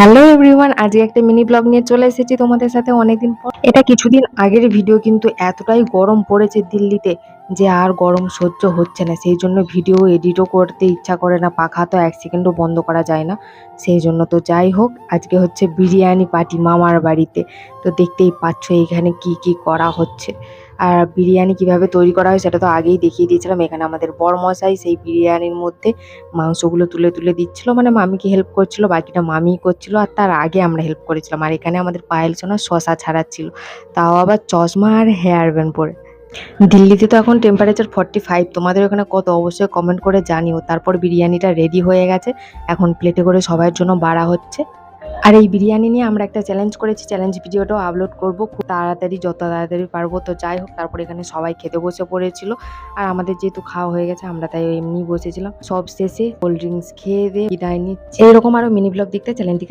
Hello everyone, আজকে একটা mini blog নিয়ে চলে এসেছি তোমাদের সাথে অনেকদিন পর। এটা কিছুদিন আগের ভিডিও, কিন্তু এতটাই গরম পড়েছে দিল্লিতে যে আর গরম সহ্য হচ্ছে না। সেই জন্য ভিডিও এডিটও করতে ইচ্ছা করে না, পাখা তো এক সেকেন্ডও বন্ধ করা যায় না। সেই জন্য তো যাই হোক, আজকে হচ্ছে বিরিয়ানি পার্টি মামার বাড়িতে। তো দেখতেই পাচ্ছ এখানে কি কি করা হচ্ছে। আর বিরিয়ানি কিভাবে তৈরি করা হয় সেটা তো আগেই দেখিয়ে দিয়েছিলাম। এখানে আমাদের বড়মশাই সেই বিরিয়ানির মধ্যে মাংসগুলো তুলে তুলে দিচ্ছিল, মানে মামিকে হেল্প করছিল, বাকিটা মামিই করছিল। আর তার আগে আমরা হেল্প করেছিলাম। আর এখানে আমাদের পায়েল সোনা শশা ছাড়াচ্ছিল, তাও আবার চশমা আর হেয়ার ব্যান্ড পরে। দিল্লিতে তো এখন টেম্পারেচার 45। তোমাদের ওখানে কত অবশ্যই কমেন্ট করে জানিও। তারপর বিরিয়ানিটা রেডি হয়ে গেছে, এখন প্লেটে করে সবার জন্য বাড়া হচ্ছে। আর এই বিরিয়ানি নিয়ে আমরা একটা চ্যালেঞ্জ করেছি, চ্যালেঞ্জ ভিডিওটাও আপলোড করব খুব তাড়াতাড়ি, যত তাড়াতাড়ি পারবো। তো যাই হোক, তারপর এখানে সবাই খেতে বসে পড়েছিল। আর আমাদের যেহেতু খাওয়া হয়ে গেছে, আমরা তাই এমনি বসেছিলাম। সব শেষে কোল্ড ড্রিঙ্কস খেয়ে দিয়ে বিদায় নিচ্ছি। এইরকম আরও মিনি ব্লগ দেখতে চ্যানেলটিকে